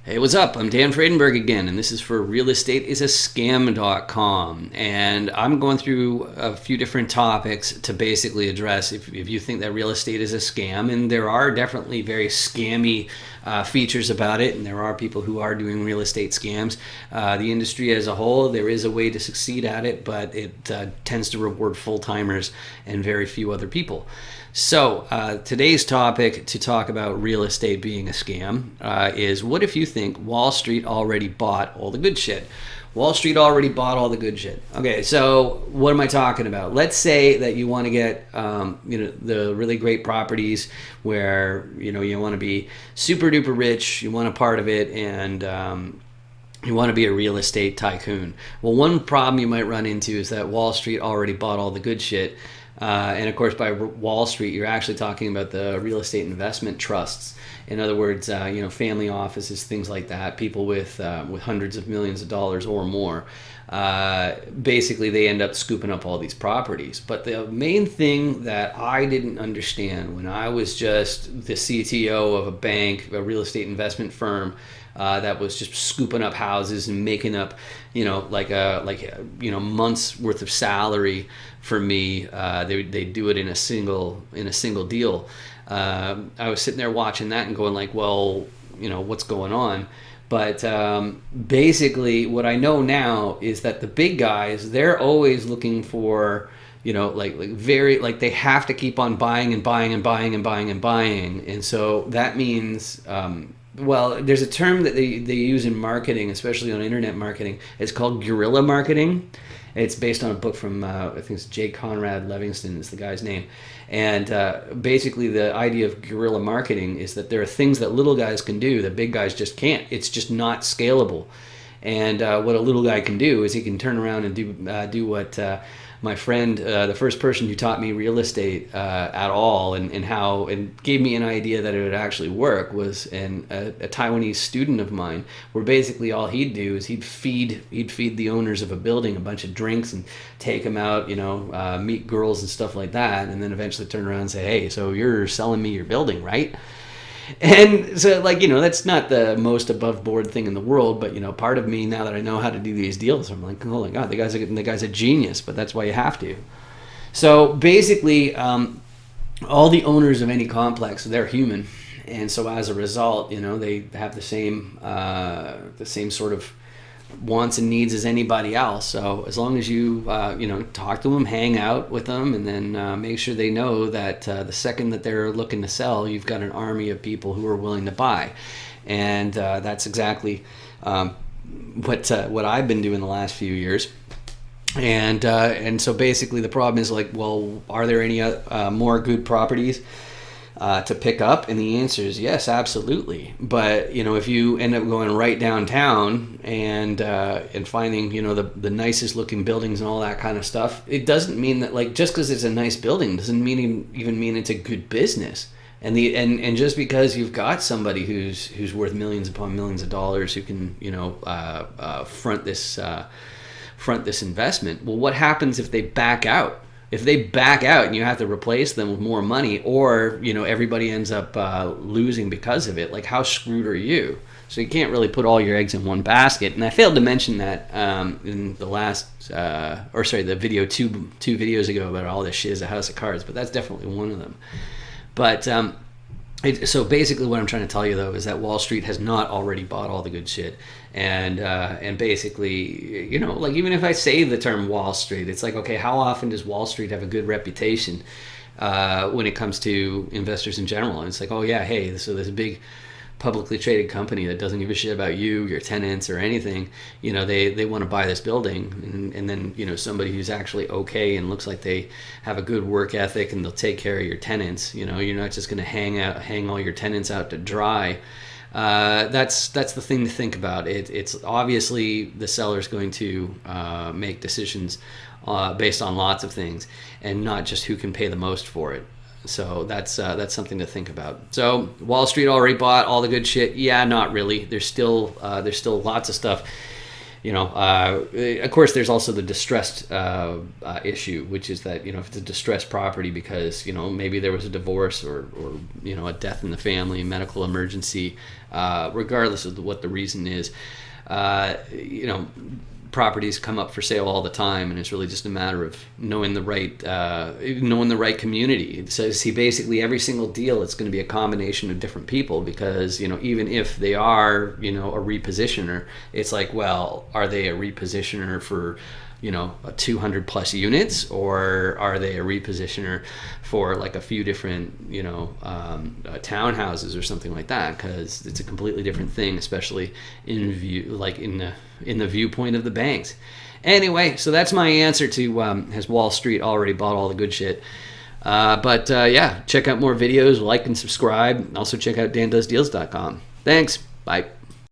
Hey, what's up? I'm Dan Fradenburgh again, and this is for realestateisascam.com. And I'm going through a few different topics to basically address if you think that real estate is a scam. And there are definitely very scammy features about it, and there are people who are doing real estate scams. The industry as a whole, there is a way to succeed at it, but it tends to reward full-timers and very few other people. So today's topic to talk about real estate being a scam is what if you think Wall Street already bought all the good shit? Wall Street already bought all the good shit. Okay, so what am I talking about? Let's say that you want to get the really great properties where you want to be super duper rich, you want a part of it, and you want to be a real estate tycoon. Well, one problem you might run into is that Wall Street already bought all the good shit. And of course, by Wall Street, you're actually talking about the real estate investment trusts. In other words, family offices, things like that. People with hundreds of millions of dollars or more. Basically, they end up scooping up all these properties. But the main thing that I didn't understand when I was just the CTO of a bank, a real estate investment firm, that was just scooping up houses and making up, months worth of salary for me. They do it in a single deal. I was sitting there watching that and going like, well, what's going on? But basically, what I know now is that the big guys, they're always looking for, they have to keep on buying and buying and buying and buying and buying, and so that means. Well, there's a term that they use in marketing, especially on internet marketing. It's called guerrilla marketing. It's based on a book from, I think it's J. Conrad Livingston is the guy's name. And basically the idea of guerrilla marketing is that there are things that little guys can do that big guys just can't. It's just not scalable. And what a little guy can do is he can turn around and do what my friend, the first person who taught me real estate at all, and gave me an idea that it would actually work, was a Taiwanese student of mine, where basically all he'd do is he'd feed the owners of a building a bunch of drinks and take them out, meet girls and stuff like that, and then eventually turn around and say, hey, so you're selling me your building, right? And so, that's not the most above board thing in the world, but, part of me, now that I know how to do these deals, I'm like, oh my God, the guy's a genius, but that's why you have to. So basically, all the owners of any complex, they're human. And so as a result, they have the same sort of wants and needs as anybody else. So as long as you talk to them, hang out with them, and then make sure they know that the second that they're looking to sell, you've got an army of people who are willing to buy. And that's exactly what I've been doing the last few years. And so basically the problem is well, are there any more good properties to pick up? And the answer is yes, absolutely. But if you end up going right downtown and finding the nicest looking buildings and all that kind of stuff, it doesn't mean that just because it's a nice building doesn't even mean it's a good business. And just because you've got somebody who's worth millions upon millions of dollars who can front this investment, well, what happens if they back out? If they back out and you have to replace them with more money, or everybody ends up losing because of it, how screwed are you? So you can't really put all your eggs in one basket. And I failed to mention that in the the video two videos ago about all this shit is a house of cards, but that's definitely one of them. But so basically what I'm trying to tell you, though, is that Wall Street has not already bought all the good shit. And basically, even if I say the term Wall Street, it's like, okay, how often does Wall Street have a good reputation when it comes to investors in general? And it's like, oh, yeah, hey, so there's a big publicly traded company that doesn't give a shit about you, your tenants, or anything. They want to buy this building, and then somebody who's actually okay and looks like they have a good work ethic and they'll take care of your tenants. You're not just going to hang all your tenants out to dry. That's the thing to think about. It's obviously the seller's going to make decisions based on lots of things, and not just who can pay the most for it. So that's something to think about. So Wall Street already bought all the good shit? Yeah, not really. There's still lots of stuff Of course, there's also the distressed issue, which is that, if it's a distressed property because, maybe there was a divorce or a death in the family, medical emergency, regardless of what the reason is, properties come up for sale all the time, and it's really just a matter of knowing the right community. So see, basically every single deal, it's going to be a combination of different people, because even if they are a repositioner, it's like, well, are they a repositioner for 200 plus units, or are they a repositioner for like a few different townhouses or something like that? Because it's a completely different thing, especially in view, like in the viewpoint of the banks. Anyway, so that's my answer to has Wall Street already bought all the good shit? But check out more videos, like and subscribe. Also check out dandoesdeals.com. Thanks. Bye.